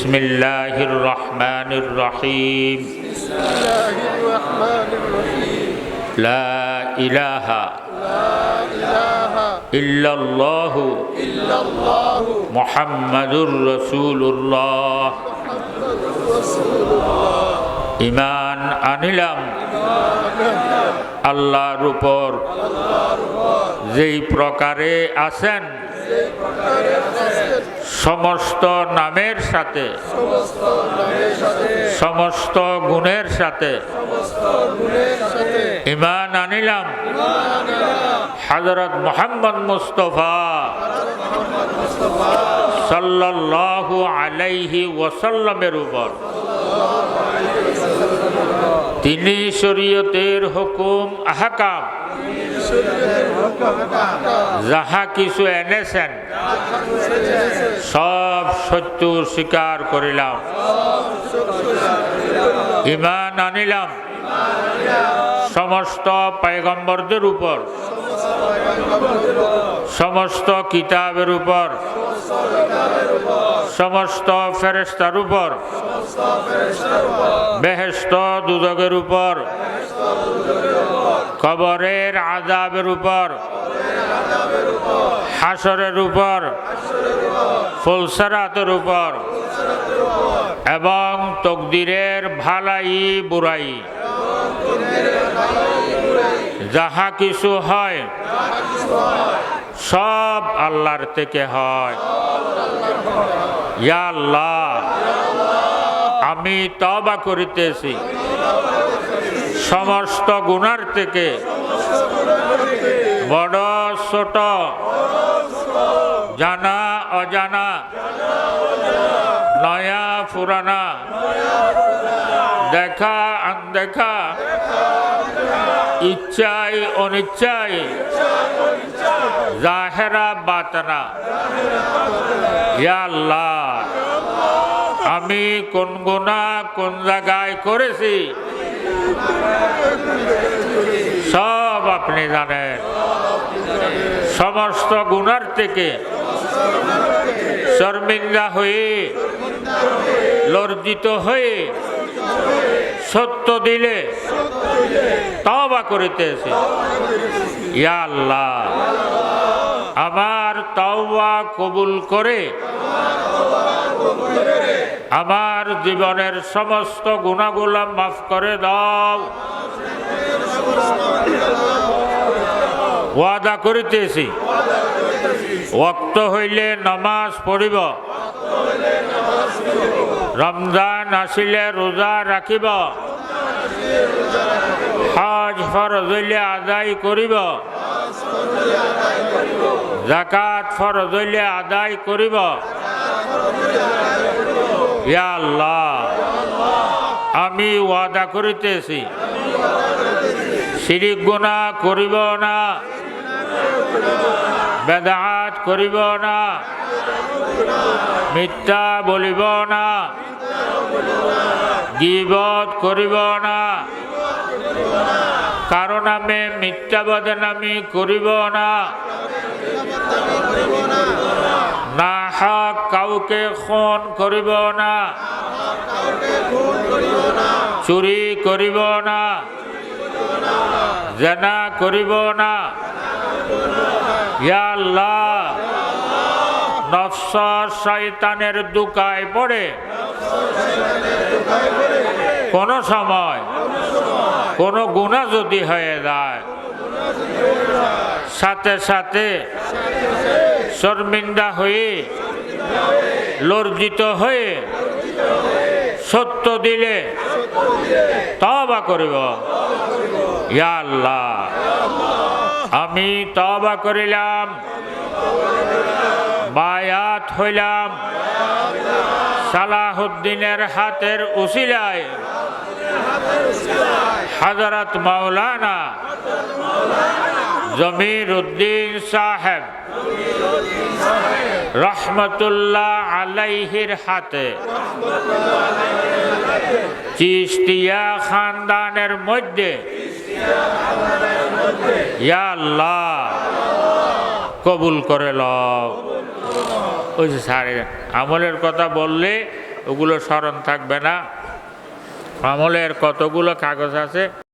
বিসমিল্লাহির রহমানির রহিম। লা ইলাহা ইল্লাল্লাহু মুহাম্মাদুর রাসূলুল্লাহ। ঈমান আনিলাম আল্লাহর উপর যেই প্রকারে আছেন সমস্ত নামের সাথে সমস্ত গুণের সাথে। ঈমান আনিলাম হযরত মুহাম্মদ মুস্তাফা সাল্লাল্লাহু আলাইহি ওয়াসাল্লামের উপর। তিনি শরীয়তের হুকুম আহকাম যাহা কিছু এনেছেন সব সত্য স্বীকার করিলাম। ঈমান আনিলাম সমস্ত পয়গম্বরদের উপর, সমস্ত কিতাবের উপর, সমস্ত ফেরেশতার উপর, বেহেশত দুজকের উপর, কবরের আযাবের উপর, হাসরের উপর, ফুলসিরাতের উপর এবং তকদিরের ভালাই বুরাই যাহা কিছু হয় সব আল্লাহর থেকে হয়। ইয়া আল্লাহ, আমি তওবা করিতেছি সমস্ত গুনার থেকে, বড় ছোট, জানা অজানা, নয়া পুরানা, দেখা আনদেখা, ইচ্ছাই অনিচ্ছাই, জাহেরা বাতনা। ইয়া আল্লাহ, আমি কোন গুনাহ কোন জায়গায় করেছি সব আপনি জানেন। সমস্ত গুনার থেকে শর্মিন্দা হয়ে, লজ্জিত হয়ে, সত্য দিলে তওবা করিতেছি। ইয়া আল্লাহ, আমার তওবা কবুল করে আমার জীবনের সমস্ত গুনাহগুলো মাফ করে দাও। ওয়াদা করিতেছি ওয়াক্ত হইলে নামাজ পড়িব, রমজান আসিলে রোজা রাখিব, হজ ফরজ হইলে আদায় করিব, যাকাত ফরজ হইলে আদায় করিব। ইয়া আল্লাহ, আমি ওয়াদা করিতেছি শিরিক গুনাহ করিব না, বেদাত করিব না, মিথ্যা বলিব না, গীবত করিব না, কারো নামে মিথ্যা বদনামি করিব না, না হক কাউকে খুন করিব না, চুরি করিব না, জিনা করিব না। ইয়া আল্লাহ, নফস শয়তানের দুকায় পড়ে কোন সময় কোন গুনাহ যদি হয়ে যায় সাথে সাথে শর্মিন্দা হয়ে, লজ্জিত হয়ে সত্য দিলে তওবা করিব। ইয়া আল্লাহ, আমি তওবা করিলাম, বায়াত হইলাম সালাহুদ্দিনের হাতের উসিলায় হযরত মাওলানা জমিরউদ্দিন সাহেব রহমতুল্লাহ আলাইহির হাতে চিশতিয়া খানদানের মধ্যে ইয়া আল্লাহ কবুল করে লও। ওই যে সারে আমলের কথা বললে ওগুলো স্মরণ থাকবে না। আমলের কতগুলো কাগজ আছে